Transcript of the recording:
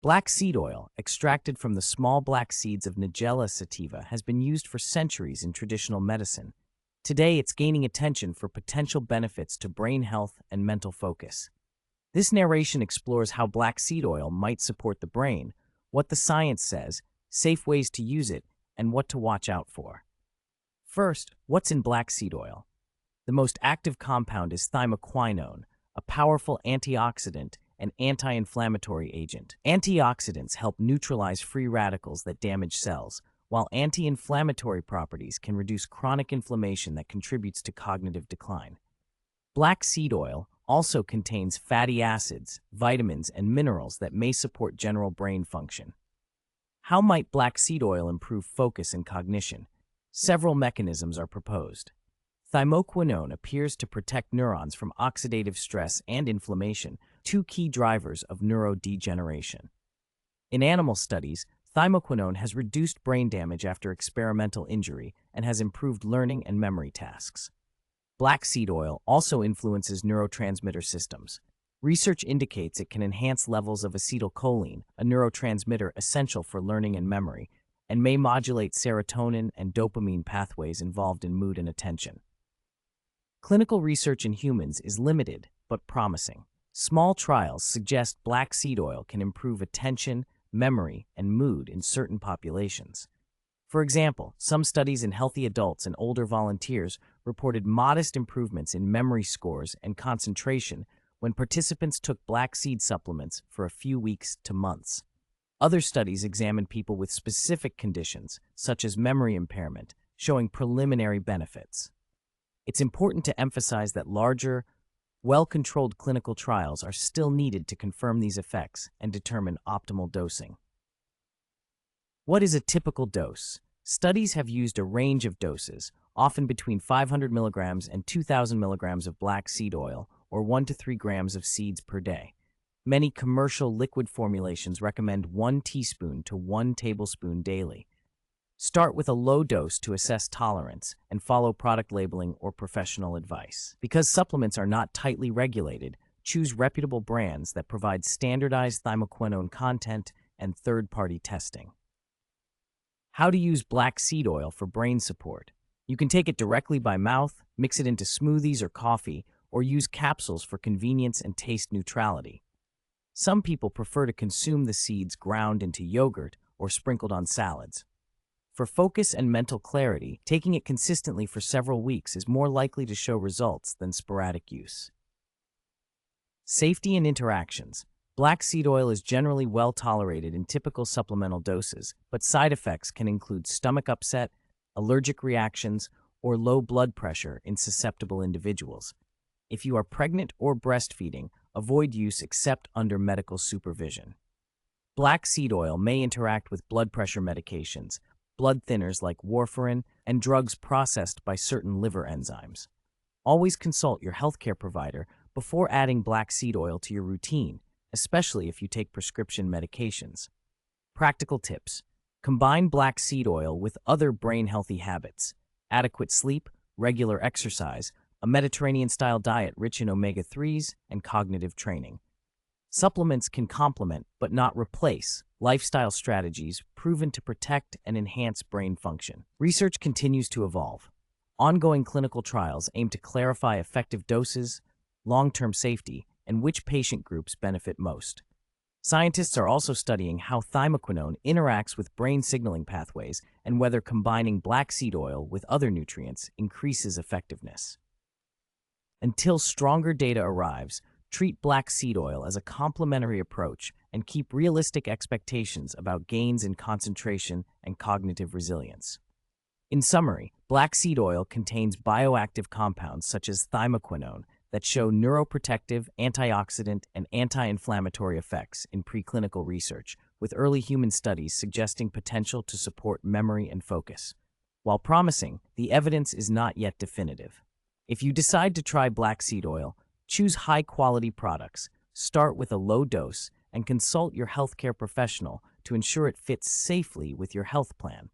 Black seed oil, extracted from the small black seeds of Nigella sativa, has been used for centuries in traditional medicine. Today, it's gaining attention for potential benefits to brain health and mental focus. This narration explores how black seed oil might support the brain, what the science says, safe ways to use it, and what to watch out for. First, what's in black seed oil? The most active compound is thymoquinone, a powerful antioxidant and anti-inflammatory agent. Antioxidants help neutralize free radicals that damage cells, while anti-inflammatory properties can reduce chronic inflammation that contributes to cognitive decline. Black seed oil also contains fatty acids, vitamins, and minerals that may support general brain function. How might black seed oil improve focus and cognition? Several mechanisms are proposed. Thymoquinone appears to protect neurons from oxidative stress and inflammation, two key drivers of neurodegeneration. In animal studies, thymoquinone has reduced brain damage after experimental injury and has improved learning and memory tasks. Black seed oil also influences neurotransmitter systems. Research indicates it can enhance levels of acetylcholine, a neurotransmitter essential for learning and memory, and may modulate serotonin and dopamine pathways involved in mood and attention. Clinical research in humans is limited but promising. Small trials suggest black seed oil can improve attention, memory, and mood in certain populations. For example, some studies in healthy adults and older volunteers reported modest improvements in memory scores and concentration when participants took black seed supplements for a few weeks to months. Other studies examined people with specific conditions, such as memory impairment, showing preliminary benefits. It's important to emphasize that larger, well-controlled clinical trials are still needed to confirm these effects and determine optimal dosing. What is a typical dose? Studies have used a range of doses, often between 500 milligrams and 2,000 milligrams of black seed oil, or 1 to 3 grams of seeds per day. Many commercial liquid formulations recommend 1 teaspoon to 1 tablespoon daily. Start with a low dose to assess tolerance and follow product labeling or professional advice. Because supplements are not tightly regulated, choose reputable brands that provide standardized thymoquinone content and third-party testing. How to use black seed oil for brain support. You can take it directly by mouth, mix it into smoothies or coffee, or use capsules for convenience and taste neutrality. Some people prefer to consume the seeds ground into yogurt or sprinkled on salads. For focus and mental clarity, taking it consistently for several weeks is more likely to show results than sporadic use. Safety and interactions. Black seed oil is generally well tolerated in typical supplemental doses, but side effects can include stomach upset, allergic reactions, or low blood pressure in susceptible individuals. If you are pregnant or breastfeeding, avoid use except under medical supervision. Black seed oil may interact with blood pressure medications, blood thinners like warfarin, and drugs processed by certain liver enzymes. Always consult your healthcare provider before adding black seed oil to your routine, especially if you take prescription medications. Practical tips. Combine black seed oil with other brain-healthy habits: adequate sleep, regular exercise, a Mediterranean-style diet rich in omega-3s, and cognitive training. Supplements can complement, but not replace, lifestyle strategies proven to protect and enhance brain function. Research continues to evolve. Ongoing clinical trials aim to clarify effective doses, long-term safety, and which patient groups benefit most. Scientists are also studying how thymoquinone interacts with brain signaling pathways and whether combining black seed oil with other nutrients increases effectiveness. Until stronger data arrives, treat black seed oil as a complementary approach and keep realistic expectations about gains in concentration and cognitive resilience. In summary, black seed oil contains bioactive compounds such as thymoquinone that show neuroprotective, antioxidant, and anti-inflammatory effects in preclinical research, with early human studies suggesting potential to support memory and focus. While promising, the evidence is not yet definitive. If you decide to try black seed oil, choose high-quality products, start with a low dose, and consult your healthcare professional to ensure it fits safely with your health plan.